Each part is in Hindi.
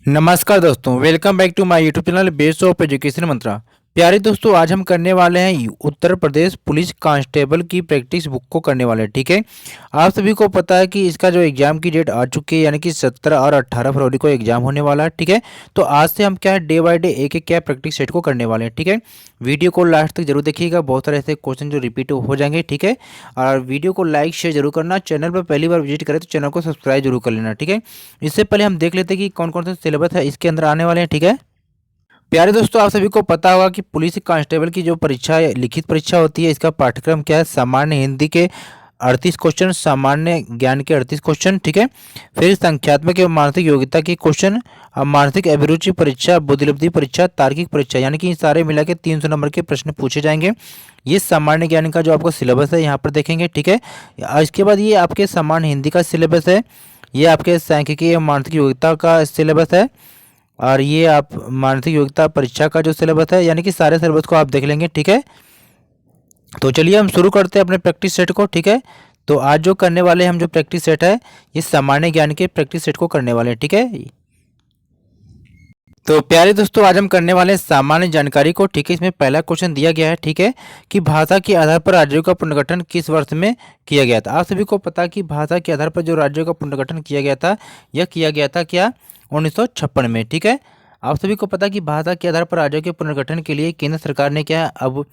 नमस्कार दोस्तों, welcome back to my YouTube channel base of education Mantra. प्यारे दोस्तों, आज हम करने वाले हैं उत्तर प्रदेश पुलिस कांस्टेबल की प्रैक्टिस बुक को करने वाले हैं। ठीक है, आप सभी को पता है कि इसका जो एग्जाम की डेट आ चुकी है, यानी कि 17 और 18 फरवरी को एग्जाम होने वाला है। ठीक है, तो आज से हम क्या है डे बाय डे एक एक क्या प्रैक्टिस सेट को करने वाले हैं। ठीक है, वीडियो को लास्ट तक जरूर देखिएगा, बहुत सारे ऐसे क्वेश्चन जो रिपीट हो जाएंगे। ठीक है, और वीडियो को लाइक शेयर जरूर करना। चैनल पर पहली बार विजिट करें तो चैनल को सब्सक्राइब जरूर कर लेना। ठीक है, इससे पहले हम देख लेते हैं कि कौन कौन से सिलेबस है इसके अंदर आने वाले हैं। ठीक है, प्यारे दोस्तों, आप सभी को पता होगा कि पुलिस कांस्टेबल की जो परीक्षा है, लिखित परीक्षा होती है, इसका पाठ्यक्रम क्या है, सामान्य हिंदी के 38 क्वेश्चन, सामान्य ज्ञान के 38 क्वेश्चन। ठीक है, फिर संख्यात्मक एवं मानसिक योग्यता के क्वेश्चन, अब मानसिक अभिरुचि परीक्षा, बुद्धिलब्धि परीक्षा, तार्किक परीक्षा, यानी कि सारे मिला के 300 नंबर के प्रश्न पूछे जाएंगे। ये सामान्य ज्ञान का जो आपका सिलेबस है यहाँ पर देखेंगे। ठीक है, इसके बाद ये आपके सामान्य हिंदी का सिलेबस है, ये आपके सांख्यिकी एवं मानसिक योग्यता का सिलेबस है, और ये आप मानसिक योग्यता परीक्षा का जो सिलेबस है, यानी कि सारे सिलेबस को आप देख लेंगे। ठीक है, तो चलिए हम शुरू करते हैं अपने प्रैक्टिस सेट को। ठीक है, तो आज जो करने वाले हम जो प्रैक्टिस सेट है, ये सामान्य ज्ञान के प्रैक्टिस सेट को करने वाले हैं। ठीक है, तो प्यारे दोस्तों, आज हम करने वाले हैं सामान्य जानकारी को। ठीक है, इसमें पहला क्वेश्चन दिया गया है। ठीक है, कि भाषा के आधार पर राज्यों का पुनर्गठन किस वर्ष में किया गया था। आप सभी को पता है कि भाषा के आधार पर जो राज्यों का पुनर्गठन किया गया था, यह किया गया था क्या, 1956 में। ठीक है, आप सभी को पता है कि भाषा के आधार पर राज्यों के पुनर्गठन के लिए केंद्र सरकार ने क्या अब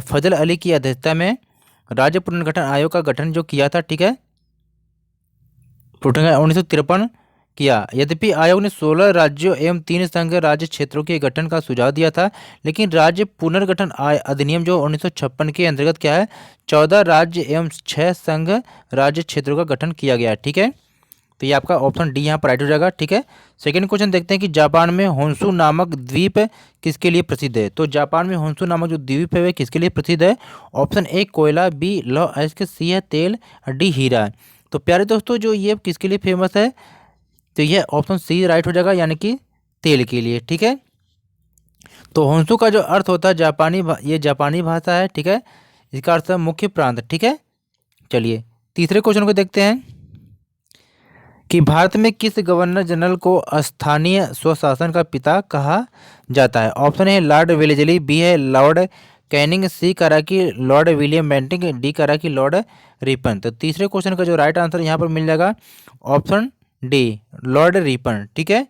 फजल अली की अध्यक्षता में राज्य पुनर्गठन आयोग का गठन जो किया था। ठीक है, 1953 किया। यद्यपि आयोग ने 16 राज्यों एवं 3 संघ राज्य क्षेत्रों के गठन का सुझाव दिया था, लेकिन राज्य पुनर्गठन अधिनियम जो 1956 के अंतर्गत क्या है, 14 राज्य एवं 6 संघ राज्य क्षेत्रों का गठन किया गया। ठीक है, तो ये आपका ऑप्शन डी यहाँ पर राइट हो जाएगा। ठीक है, सेकंड क्वेश्चन देखते हैं कि जापान में होन्शु नामक द्वीप किसके लिए प्रसिद्ध है। तो जापान में होन्शु नामक जो द्वीप है वह किसके लिए प्रसिद्ध है। ऑप्शन ए कोयला, बी लौह अयस्क, सी है तेल, डी हीरा। तो प्यारे दोस्तों, जो ये किसके लिए फेमस है, तो ये ऑप्शन सी राइट हो जाएगा, यानी कि तेल के लिए। ठीक है, तो होन्शु का जो अर्थ होता है ये जापानी भाषा है। ठीक है, इसका अर्थ है मुख्य प्रांत। ठीक है, चलिए तीसरे क्वेश्चन को देखते हैं कि भारत में किस गवर्नर जनरल को स्थानीय स्वशासन का पिता कहा जाता है। ऑप्शन है लॉर्ड वेलेजली, बी है लॉर्ड कैनिंग, सी करा कि लॉर्ड विलियम बेंटिंग, डी करा कि लॉर्ड रिपन। तो तीसरे क्वेश्चन का जो राइट आंसर यहाँ पर मिल जाएगा ऑप्शन डी लॉर्ड रिपन। ठीक है,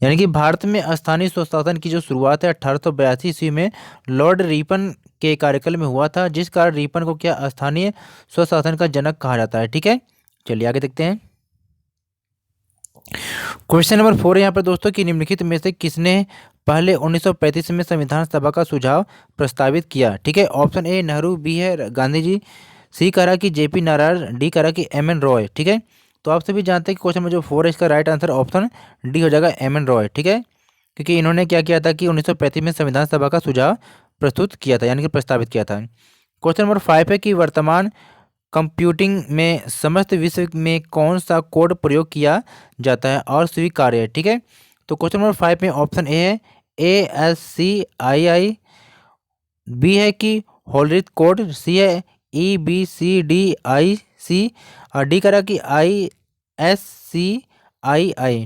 यानी कि भारत में स्थानीय स्वशासन की जो शुरुआत है 1882 ईस्वी में लॉर्ड रिपन के कार्यकाल में हुआ था, जिस कारण रिपन को क्या स्थानीय स्वशासन का जनक कहा जाता है। ठीक है, चलिए आगे देखते हैं। क्वेश्चन नंबर 4 यहाँ पर दोस्तों कि निम्नलिखित में से किसने पहले 1935 में संविधान सभा का सुझाव प्रस्तावित किया। ठीक है, ऑप्शन ए नेहरू, बी है गांधी जी, सी करा कि जेपी नारायण, डी करा कि एम एन रॉय। ठीक है, तो आप सभी जानते हैं कि क्वेश्चन नंबर जो 4 है इसका राइट आंसर ऑप्शन डी हो जाएगा, एम एन रॉय। ठीक है, क्योंकि इन्होंने क्या किया था कि 1935 में संविधान सभा का सुझाव प्रस्तुत किया था, यानी कि प्रस्तावित किया था। क्वेश्चन नंबर 5 है कि वर्तमान कंप्यूटिंग में समस्त विश्व में कौन सा कोड प्रयोग किया जाता है और स्वीकार्य है। ठीक है, तो क्वेश्चन नंबर 5 में ऑप्शन ए है ASCII, बी है कि होलरिथ कोड, सी है EBCDIC, और डी करा कि ISCII।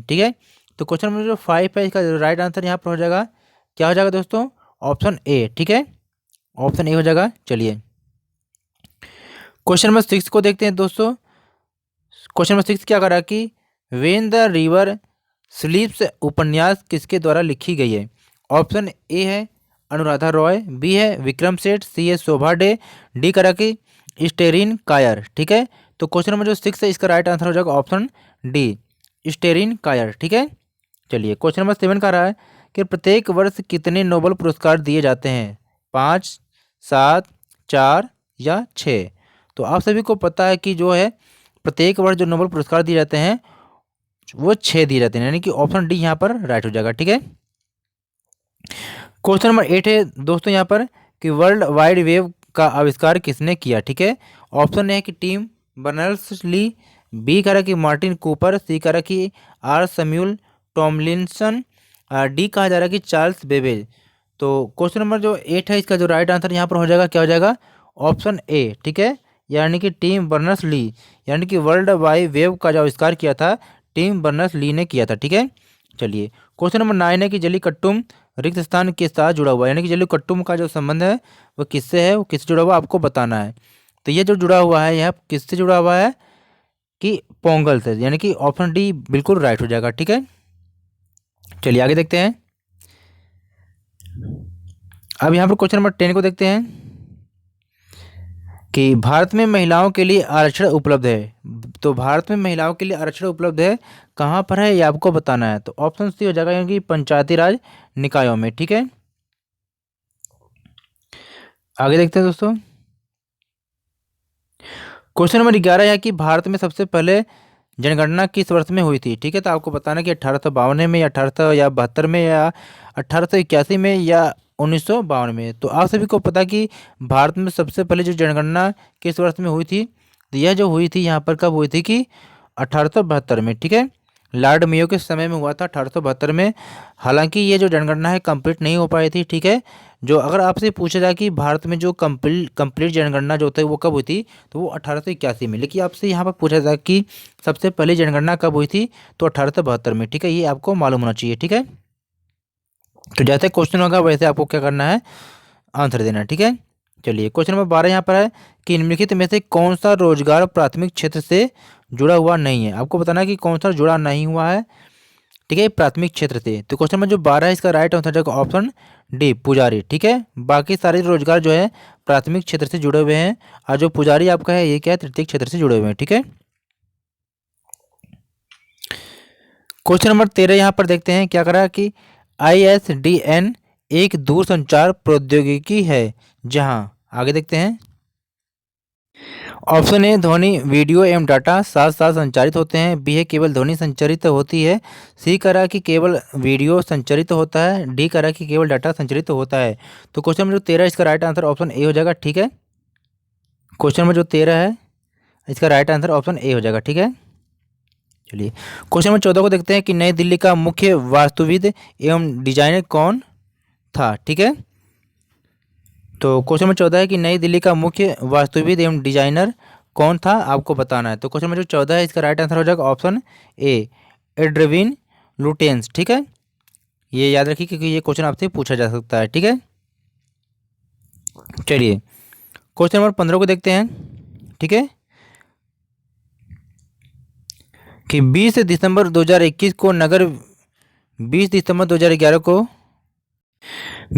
ठीक है, तो क्वेश्चन नंबर जो 5 है इसका राइट आंसर यहाँ पर हो जाएगा, क्या हो जाएगा दोस्तों, ऑप्शन ए। ठीक है, ऑप्शन ए हो जाएगा। चलिए क्वेश्चन नंबर 6 को देखते हैं दोस्तों। क्वेश्चन नंबर 6 क्या करा कि वेन द रिवर स्लीप्स उपन्यास किसके द्वारा लिखी गई है। ऑप्शन ए है अनुराधा रॉय, बी है विक्रम सेठ, सी है शोभा डे, डी करा कि स्टेरिन कायर। ठीक है, तो क्वेश्चन नंबर जो 6 है इसका राइट आंसर हो जाएगा ऑप्शन डी स्टेरिन कायर। ठीक है, चलिए क्वेश्चन नंबर 7 का रहा है कि प्रत्येक वर्ष कितने नोबेल पुरस्कार दिए जाते हैं, 5, 7, 4 या 6। तो आप सभी को पता है कि जो है प्रत्येक वर्ष जो नोबेल पुरस्कार दिए जाते हैं वो 6 दिए जाते हैं, यानी कि ऑप्शन डी यहाँ पर राइट हो जाएगा। ठीक है, क्वेश्चन नंबर 8 है दोस्तों यहाँ पर कि वर्ल्ड वाइड वेब का आविष्कार किसने किया। ठीक है, ऑप्शन है कि टिम बर्नर्स ली, बी करा कि मार्टिन कूपर, सी करा कि आर सैमुअल टॉमलिंसन, डी कहा जा रहा है कि चार्ल्स बेबेज। तो क्वेश्चन नंबर जो 8 है इसका जो राइट आंसर यहाँ पर हो जाएगा, क्या हो जाएगा, ऑप्शन ए। ठीक है, यानी कि टिम बर्नर्स ली, यानी कि वर्ल्ड वाइड वेब का जो आविष्कार किया था टिम बर्नर्स ली ने किया था। ठीक है, चलिए, क्वेश्चन नंबर 9 है कि जलीकट्टुम रिक्त स्थान के साथ जुड़ा हुआ है, यानी कि जलीकट्टुम का जो संबंध है वो किससे है, वो किससे जुड़ा हुआ है आपको बताना है। तो ये जो जुड़ा हुआ है यह किससे जुड़ा हुआ है कि पोंगल से, यानी कि ऑप्शन डी बिल्कुल राइट हो जाएगा। ठीक है, चलिए आगे देखते हैं। अब यहाँ पर क्वेश्चन नंबर 10 को देखते हैं कि भारत में महिलाओं के लिए आरक्षण उपलब्ध है। तो भारत में महिलाओं के लिए आरक्षण उपलब्ध है, कहाँ पर है ये आपको बताना है। तो ऑप्शन सी हो जाएगा, यानी कि पंचायती राज निकायों में। ठीक है, आगे देखते हैं दोस्तों। क्वेश्चन नंबर 11 है कि भारत में सबसे पहले जनगणना किस वर्ष में हुई थी। ठीक है, तो आपको बताना कि 1852 में या 1872 में या 1881 में या 1952 में। तो आप सभी को पता कि भारत में सबसे पहले जो जनगणना किस वर्ष में हुई थी, तो यह जो हुई थी यहाँ पर कब हुई थी कि 1872 में। ठीक है, लॉर्ड मेयो के समय में हुआ था 1872 में। हालांकि ये जो जनगणना है कंप्लीट नहीं हो पाई थी। ठीक है, जो अगर आपसे पूछा जाए कि भारत में जो कंप्लीट जनगणना जो होता है वो कब हुई थी, तो वो 1881 में। लेकिन आपसे यहाँ पर पूछा जाए कि सबसे पहली जनगणना कब हुई थी, तो 1872 में। ठीक है, ये आपको मालूम होना चाहिए। ठीक है, तो जैसे क्वेश्चन होगा वैसे आपको क्या करना है, आंसर देना है। ठीक है, चलिए क्वेश्चन नंबर 12 यहाँ पर है कि निम्नलिखित में से कौन सा रोजगार प्राथमिक क्षेत्र से जुड़ा हुआ नहीं है। आपको बताना है कि कौन सा जुड़ा नहीं हुआ है, ठीक है, प्राथमिक क्षेत्र से। तो क्वेश्चन नंबर जो 12 है इसका राइट आंसर जाएगा ऑप्शन डी पुजारी। ठीक है, बाकी सारे रोजगार जो है प्राथमिक क्षेत्र से जुड़े हुए हैं, और जो पुजारी आपका है ये क्या है, तृतीय क्षेत्र से जुड़े हुए हैं। ठीक है, क्वेश्चन नंबर 13 यहाँ पर देखते हैं क्या करा कि ISDN एक दूरसंचार प्रौद्योगिकी है जहां, आगे देखते हैं। ऑप्शन ए ध्वनि वीडियो एवं डाटा साथ साथ संचारित होते हैं, बी है केवल ध्वनि संचारित होती है, सी करा कि केवल वीडियो संचारित होता है, डी करा कि केवल डाटा संचारित होता है। तो क्वेश्चन नंबर जो 13 इसका राइट आंसर ऑप्शन ए हो जाएगा। ठीक है, क्वेश्चन नंबर जो 13 है इसका राइट आंसर ऑप्शन ए हो जाएगा। ठीक है, चलिए क्वेश्चन नंबर 14 को देखते हैं कि नई दिल्ली का मुख्य वास्तुविद एवं डिजाइनर कौन था। ठीक है, तो क्वेश्चन नंबर 14 है कि नई दिल्ली का मुख्य वास्तुविद एवं डिजाइनर कौन था, आपको बताना है। तो क्वेश्चन नंबर जो 14 है इसका राइट आंसर हो जाएगा ऑप्शन ए एड्रविन लुटेंस। ठीक है, ये याद रखिए क्योंकि ये क्वेश्चन आपसे पूछा जा सकता है। ठीक है, चलिए क्वेश्चन नंबर 15 को देखते हैं। ठीक है, कि 20 दिसंबर 2021 को 20 दिसंबर 2011 को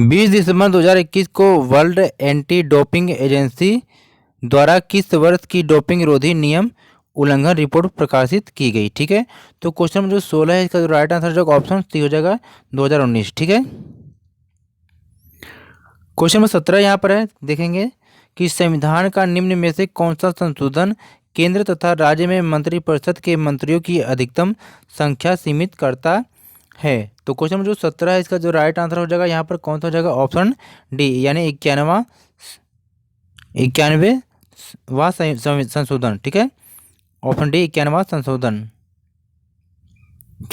20 दिसंबर 2021 को वर्ल्ड एंटी डोपिंग एजेंसी द्वारा किस वर्ष की डोपिंग रोधी नियम उल्लंघन रिपोर्ट प्रकाशित की गई। ठीक है, तो क्वेश्चन नंबर जो 16 है इसका जो राइट आंसर जो ऑप्शन सी हो जाएगा 2019। ठीक है, क्वेश्चन नंबर 17 यहाँ पर है, देखेंगे कि संविधान का निम्न में से कौन सा संशोधन केंद्र तथा राज्य में मंत्रिपरिषद के मंत्रियों की अधिकतम संख्या सीमित करता है। तो क्वेश्चन नंबर जो 17 है इसका जो राइट आंसर हो जाएगा यहाँ पर कौन सा हो जाएगा, ऑप्शन डी यानी 91वां संशोधन। ठीक है, ऑप्शन डी 91वां संशोधन।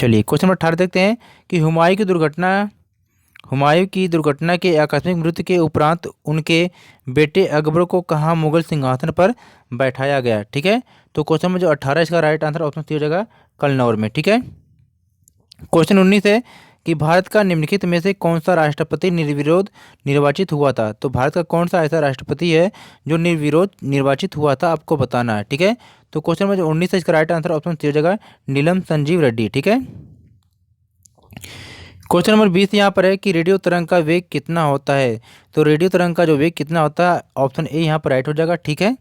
चलिए क्वेश्चन नंबर 18 देखते हैं कि हुमायूं की दुर्घटना के आकस्मिक मृत्यु के उपरांत उनके बेटे अकबर को कहाँ मुगल सिंहासन पर बैठाया गया। ठीक है, तो क्वेश्चन नंबर जो 18 इसका राइट आंसर ऑप्शन सी हो जाएगा कलनौर में। ठीक है, क्वेश्चन 19 है कि भारत का निम्नलिखित में से कौन सा राष्ट्रपति निर्विरोध निर्वाचित हुआ था। तो भारत का कौन सा ऐसा राष्ट्रपति है जो निर्विरोध निर्वाचित हुआ था, आपको बताना है। ठीक है, तो क्वेश्चन नंबर जो 19 है इसका राइट आंसर ऑप्शन सी हो जाएगा नीलम संजीव रेड्डी। ठीक है, क्वेश्चन नंबर 20 यहाँ पर है कि रेडियो तरंग का वेग कितना होता है। तो रेडियो तरंग का जो वेग कितना होता है, ऑप्शन ए यहाँ पर राइट हो जाएगा। ठीक है,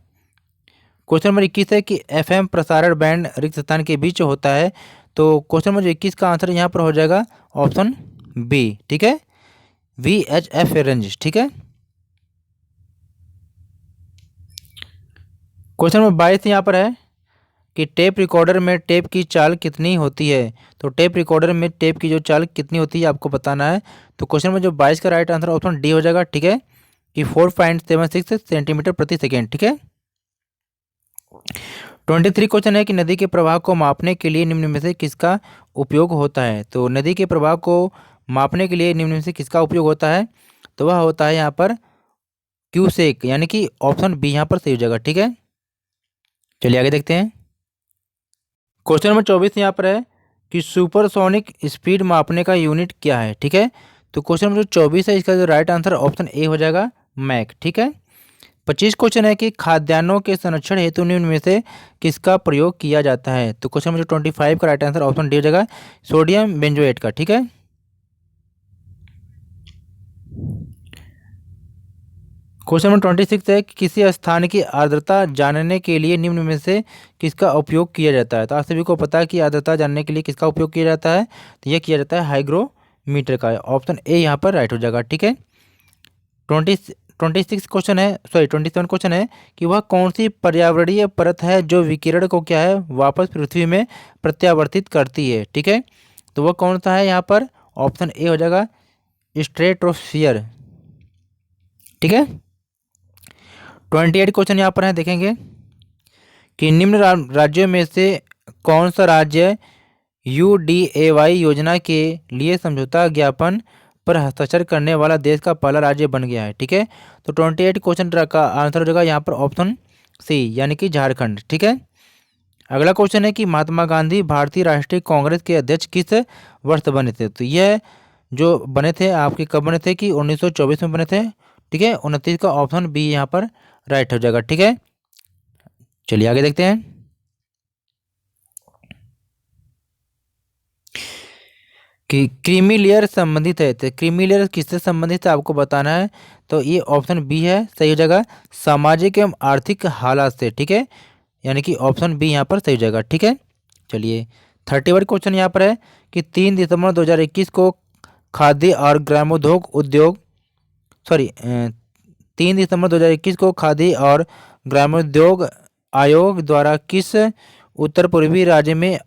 क्वेश्चन नंबर 21 है कि FM प्रसारण बैंड रिक्त स्थान के बीच होता है। तो क्वेश्चन नंबर 21 का आंसर यहाँ पर हो जाएगा ऑप्शन बी। ठीक है, VHF रेंज। ठीक है, क्वेश्चन नंबर 22 यहाँ पर है कि टेप रिकॉर्डर में टेप की चाल कितनी होती है। तो टेप रिकॉर्डर में टेप की जो चाल कितनी होती है आपको बताना है। तो क्वेश्चन में जो 22 का राइट आंसर ऑप्शन डी हो जाएगा। ठीक है, कि 4.76 सेंटीमीटर प्रति सेकेंड। ठीक है, 23 क्वेश्चन है कि नदी के प्रवाह को मापने के लिए निम्न में से किसका उपयोग होता है। तो नदी के प्रवाह को मापने के लिए निम्न में से किसका उपयोग होता है, तो वह होता है यहाँ पर क्यूसेक, यानी कि ऑप्शन बी यहाँ पर सही हो जाएगा। ठीक है, चलिए आगे देखते हैं। क्वेश्चन नंबर 24 यहाँ पर है कि सुपरसोनिक स्पीड मापने का यूनिट क्या है। ठीक है, तो क्वेश्चन नंबर जो 24 है इसका जो राइट आंसर ऑप्शन ए हो जाएगा मैक। ठीक है, 25 क्वेश्चन है कि खाद्यान्नों के संरक्षण हेतु निम्न में से किसका प्रयोग किया जाता है। तो क्वेश्चन नंबर 25 का राइट आंसर ऑप्शन डी हो जाएगा सोडियम बेंजोएट का। ठीक है, क्वेश्चन नंबर 26 है कि किसी स्थान की आर्द्रता जानने के लिए निम्न में से किसका उपयोग किया जाता है। तो आप सभी को पता है कि आर्द्रता जानने के लिए किसका उपयोग किया जाता है, तो यह किया जाता है हाइग्रोमीटर का। ऑप्शन ए यहाँ पर राइट हो जाएगा। ठीक है, 26 क्वेश्चन है, सॉरी 27 क्वेश्चन है कि वह कौन सी पर्यावरणीय परत है जो विकिरण को क्या है वापस पृथ्वी में प्रत्यावर्तित करती है। ठीक है, तो वह कौन सा है यहाँ पर, ऑप्शन ए हो जाएगा स्ट्रेटोस्फियर। ठीक है, 28 क्वेश्चन यहाँ पर है, देखेंगे कि निम्न राज्यों में से कौन सा राज्य UDAY योजना के लिए समझौता ज्ञापन पर हस्ताक्षर करने वाला देश का पहला राज्य बन गया है। ठीक है, तो 28 क्वेश्चन का आंसर हो जाएगा यहाँ पर ऑप्शन सी यानी कि झारखंड। ठीक है, अगला क्वेश्चन है कि महात्मा गांधी भारतीय राष्ट्रीय कांग्रेस के अध्यक्ष किस वर्ष बने थे। तो यह जो बने थे आपके कब बने थे कि 1924 में बने थे। ठीक है, 29 का ऑप्शन बी यहाँ पर राइट हो जाएगा। ठीक है, चलिए आगे देखते हैं कि क्रीमी लेयर संबंधित है। तो क्रीमी लेयर किससे संबंधित है आपको बताना है, तो ये ऑप्शन बी है, सही हो जाएगा सामाजिक एवं आर्थिक हालात से। ठीक है, यानी कि ऑप्शन बी यहाँ पर सही हो जाएगा। ठीक है, चलिए 31 क्वेश्चन यहाँ पर है कि 3 दिसंबर 2021 को खाद्य और ग्रामोद्योग उद्योग 3 दिसंबर 2021 को खाद्य और ग्रामोद्योग आयोग द्वारा किस उत्तर पूर्वी राज्य में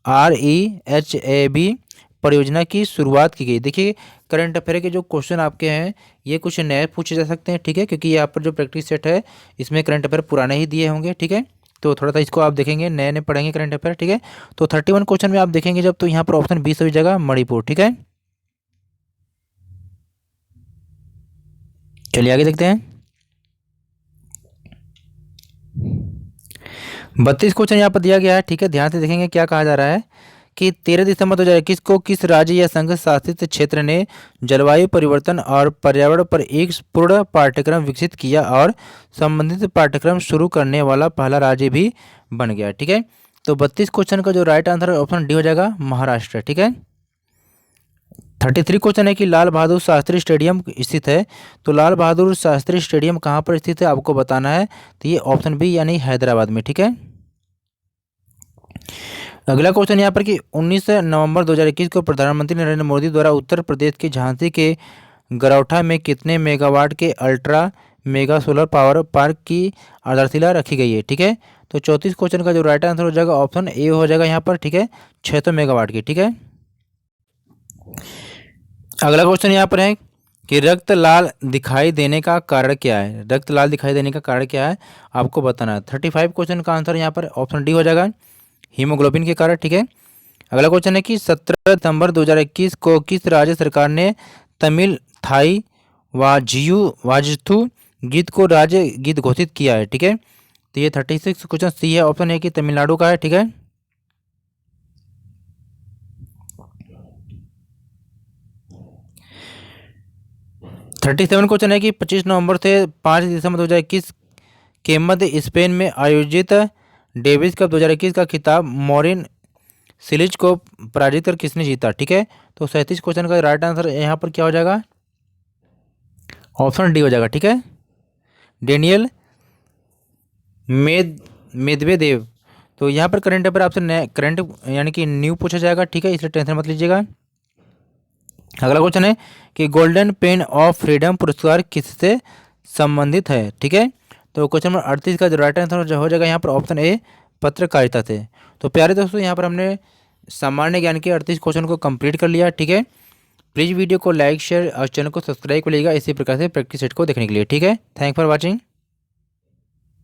REHAB परियोजना की शुरुआत की गई। देखिए करंट अफेयर के जो क्वेश्चन आपके हैं ये कुछ नए पूछे जा सकते हैं। ठीक है, क्योंकि यहाँ पर जो प्रैक्टिस सेट है इसमें करंट अफेयर पुराने ही दिए होंगे। ठीक है, तो थोड़ा सा इसको आप देखेंगे, नए नए पढ़ेंगे करंट अफेयर। ठीक है, तो 31 क्वेश्चन में आप देखेंगे जब, तो यहाँ पर ऑप्शन बी सही जगह मणिपुर। ठीक है, चलिए आगे देखते हैं 32 क्वेश्चन यहाँ पर दिया गया है। ठीक है, ध्यान से देखेंगे क्या कहा जा रहा है कि 13 दिसंबर 2021 को किस राज्य या संघ शासित क्षेत्र ने जलवायु परिवर्तन और पर्यावरण पर एक पूर्ण पाठ्यक्रम विकसित किया और संबंधित पाठ्यक्रम शुरू करने वाला पहला राज्य भी बन गया। ठीक है, तो 32 क्वेश्चन का जो राइट आंसर है ऑप्शन डी हो जाएगा महाराष्ट्र। ठीक है, 33 क्वेश्चन है कि लाल बहादुर शास्त्री स्टेडियम स्थित है। तो लाल बहादुर शास्त्री स्टेडियम कहाँ पर स्थित है आपको बताना है, तो ये ऑप्शन बी यानी हैदराबाद में। ठीक है, अगला क्वेश्चन यहाँ पर कि 19 नवंबर 2021 को प्रधानमंत्री नरेंद्र मोदी द्वारा उत्तर प्रदेश के झांसी के गरौठा में कितने मेगावाट के ultra mega solar power park की आधारशिला रखी गई है। ठीक है, तो 34 क्वेश्चन का जो राइट आंसर हो जाएगा ऑप्शन ए हो जाएगा यहाँ पर। ठीक है, 600 मेगावाट की। ठीक है, अगला क्वेश्चन यहाँ पर है कि रक्त लाल दिखाई देने का कारण क्या है। रक्त लाल दिखाई देने का कारण क्या है आपको बताना है। 35 क्वेश्चन का आंसर यहाँ पर ऑप्शन डी हो जाएगा हीमोग्लोबिन के कारण। ठीक है, अगला क्वेश्चन है कि 17 सितंबर 2021 को किस राज्य सरकार ने तमिल थाई वाजिथु गीत को राज्य गीत घोषित किया है। ठीक है, तो ये 36 क्वेश्चन सी है, ऑप्शन है कि तमिलनाडु का है। ठीक है, थर्टी सेवन क्वेश्चन है कि 25 नवंबर से 5 दिसंबर 2021 के मध्य स्पेन में आयोजित डेविस कप 2021 का खिताब मॉरिन सिलिच को पराजित कर किसने जीता। ठीक है, तो 37 क्वेश्चन का राइट आंसर यहाँ पर क्या हो जाएगा, ऑप्शन डी हो जाएगा। ठीक है, डेनियल मेदवेदेव। तो यहाँ पर करंट अफेयर आपसे करंट यानी कि न्यू पूछा जाएगा। ठीक है, इसलिए टेंशन मत लीजिएगा। अगला क्वेश्चन है कि गोल्डन पेन ऑफ फ्रीडम पुरस्कार किससे संबंधित है। ठीक है, तो क्वेश्चन नंबर 38 का जो राइट आंसर हो जाएगा यहाँ पर ऑप्शन ए पत्रकारिता से। तो प्यारे दोस्तों यहाँ पर हमने सामान्य ज्ञान के 38 क्वेश्चन को कंप्लीट कर लिया। ठीक है, प्लीज़ वीडियो को लाइक शेयर और चैनल को सब्सक्राइब कर लीजिएगा इसी प्रकार से प्रैक्टिस सेट को देखने के लिए। ठीक है, थैंक फॉर वॉचिंग।